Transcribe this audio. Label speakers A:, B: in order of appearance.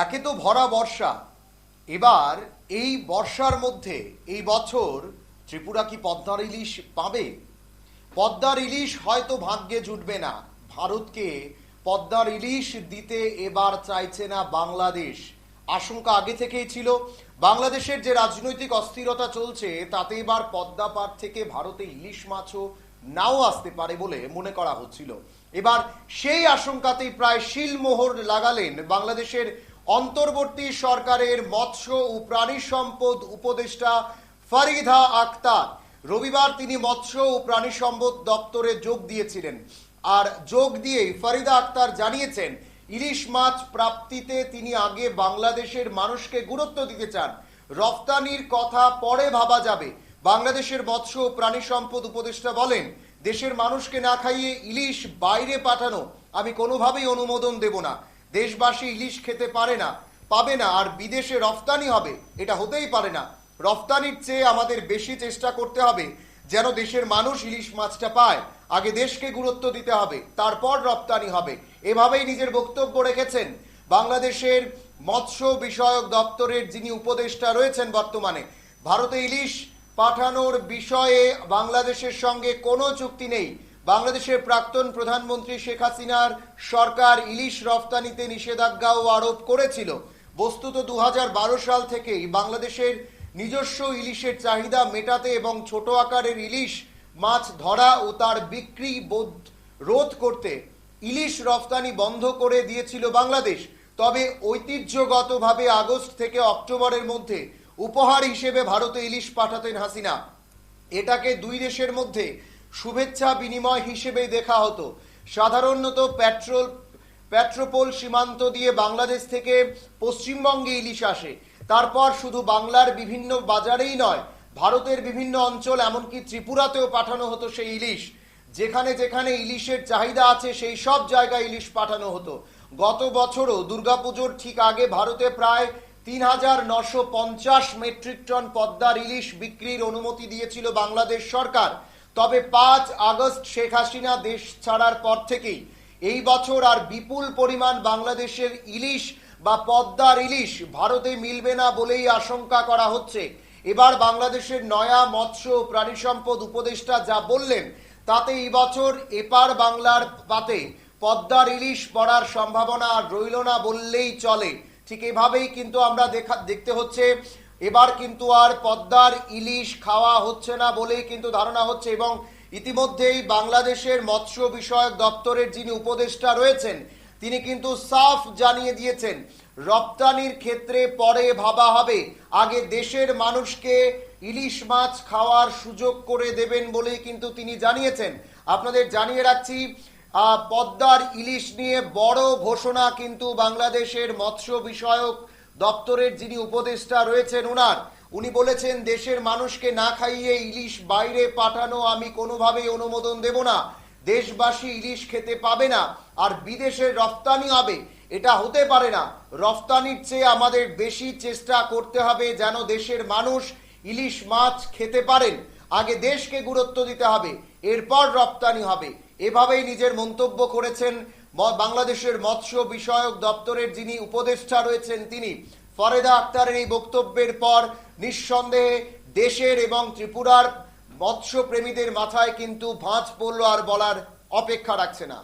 A: একে তো ভরা বর্ষা, এবার এই বর্ষার মধ্যে এই বছর ত্রিপুরা কি পদ্মার ইলিশ পাবে? পদ্মার ইলিশ হয়তো ভাগ্যে জুটবে না। ভারতকে পদ্মার ইলিশ দিতে এবার চাইছে না বাংলাদেশ। আশঙ্কা আগে থেকেই ছিল। বাংলাদেশের যে রাজনৈতিক অস্থিরতা চলছে তাতে এবার পদ্মা পার থেকে ভারতে ইলিশ মাছও নাও আসতে পারে বলে মনে করা হচ্ছিল। এবার সেই আশঙ্কাতেই প্রায় শিলমোহর লাগালেন বাংলাদেশের অন্তর্বর্তী সরকারের মৎস্য ও প্রাণী সম্পদ উপদেষ্টা ফারিদা আক্তার। রবিবার তিনি মৎস্য ও প্রাণী সম্পদ দপ্তরে যোগ দিয়েছিলেন। আর যোগ দিয়েই ফারিদা আক্তার জানিয়েছেন, ইলিশ মাছ প্রাপ্তিতে তিনি আগে বাংলাদেশের মানুষকে গুরুত্ব দিতে চান, রফতানির কথা পরে ভাবা যাবে। বাংলাদেশের মৎস্য ও প্রাণী সম্পদ উপদেষ্টা বলেন, দেশের মানুষকে না খাইয়ে ইলিশ বাইরে পাঠানো আমি কোনোভাবেই অনুমোদন দেব না। দেশবাসী ইলিশ খেতে পারে না, পাবে না, আর বিদেশে রফতানি হবে এটা হতেই পারে না। রফতানির চেয়ে আমাদের বেশি চেষ্টা করতে হবে যেন দেশের মানুষ ইলিশ মাছটা পায়। আগে দেশকে গুরুত্ব দিতে হবে, তারপর রপ্তানি হবে। এভাবেই নিজের বক্তব্য রেখেছেন বাংলাদেশের মৎস্য বিষয়ক দপ্তরের যিনি উপদেষ্টা রয়েছেন বর্তমানে। ভারতে ইলিশ পাঠানোর বিষয়ে বাংলাদেশের সঙ্গে কোনো চুক্তি নেই। বাংলাদেশের প্রাক্তন প্রধানমন্ত্রী শেখ হাসিনার সরকার ইলিশ রফতানিতে নিষেধাজ্ঞাও আরোপ করেছিল। বস্তুত 2012 সাল থেকেই বাংলাদেশের নিজস্ব ইলিশের চাহিদা মেটাতে এবং ছোট আকারের ইলিশ মাছ ধরা ও তার বিক্রি রোধ করতে ইলিশ রফতানি বন্ধ করে দিয়েছিল বাংলাদেশ। তবে ঐতিহ্যগতভাবে আগস্ট থেকে অক্টোবরের মধ্যে উপহার হিসেবে ভারতে ইলিশ পাঠাতেন হাসিনা। এটাকে দুই দেশের মধ্যে শুভেচ্ছা বিনিময় হিসেবে দেখা হতো। সাধারণত পেট্রোপোল সীমান্ত দিয়ে বাংলাদেশ থেকে পশ্চিমবঙ্গে ইলিশ আসে। তারপর শুধু বাংলার বিভিন্ন বাজারেই নয়, ভারতের বিভিন্ন অঞ্চল এমনকি ত্রিপুরাতেও পাঠানো হতো সেই ইলিশ। যেখানে যেখানে ইলিশের চাহিদা আছে সেই সব জায়গায় ইলিশ পাঠানো হতো। গত বছরও দুর্গাপুজোর ঠিক আগে ভারতে প্রায় ৩,৯৫০ মেট্রিক টন পদ্মার ইলিশ বিক্রির অনুমতি দিয়েছিল বাংলাদেশ সরকার। তবে 5 আগস্ট শেখ হাসিনা দেশ ছাড়ার পর থেকেই এই বছর আর বিপুল পরিমাণ বাংলাদেশের ইলিশ বা পদ্মার ইলিশ ভারতে মিলবে না বলেই আশঙ্কা করা হচ্ছে। এবার বাংলাদেশের নয়া মৎস্য ও প্রাণী সম্পদ উপদেষ্টা যা বললেন তাতে এই বছর এপার বাংলার পাতে পদ্মার ইলিশ পড়ার সম্ভাবনা আর রইল না বললেই চলে। ঠিক এভাবেই কিন্তু আমরা দেখতে হচ্ছে এবার কিন্তু আর পদ্মার ইলিশ খাওয়া হচ্ছে না বলেই কিন্তু ধারণা হচ্ছে। এবং ইতিমধ্যেই বাংলাদেশের মৎস্য বিষয়ক দপ্তরের যিনি উপদেষ্টা রয়েছেন তিনি কিন্তু সাফ জানিয়ে দিয়েছেন, রপ্তানির ক্ষেত্রে পরে ভাবা হবে, আগে দেশের মানুষকে ইলিশ মাছ খাওয়ার সুযোগ করে দেবেন বলেই কিন্তু তিনি জানিয়েছেন। আপনাদের জানিয়ে রাখছি, পদ্মার ইলিশ নিয়ে বড় ঘোষণা কিন্তু বাংলাদেশের মৎস্য বিষয়ক দপ্তরের যিনি উপদেষ্টা রয়েছেন উনি বলেছেন, দেশের মানুষকে না খাইয়ে ইলিশ বাইরে পাঠানো আমি কোনোভাবেই অনুমোদন দেব না। দেশবাসী ইলিশ খেতে পাবে না, আর বিদেশের রফতানি হবে এটা হতে পারে না। রফতানির চেয়ে আমাদের বেশি চেষ্টা করতে হবে যেন দেশের মানুষ ইলিশ মাছ খেতে পারেন। আগে দেশকে গুরুত্ব দিতে হবে, এরপর রপ্তানি হবে। এভাবেই নিজের মন্তব্য করেছেন বাংলাদেশের মৎস্য বিষয়ক দপ্তরের যিনি উপদেষ্টা রয়েছেন তিনি। ফারিদা আক্তারের এই বক্তব্যের পর নিঃসন্দেহে দেশের এবং ত্রিপুরার মৎস্য প্রেমীদের মাথায় কিন্তু ভাঁজ পড়ল, আর বলার অপেক্ষা রাখছে না।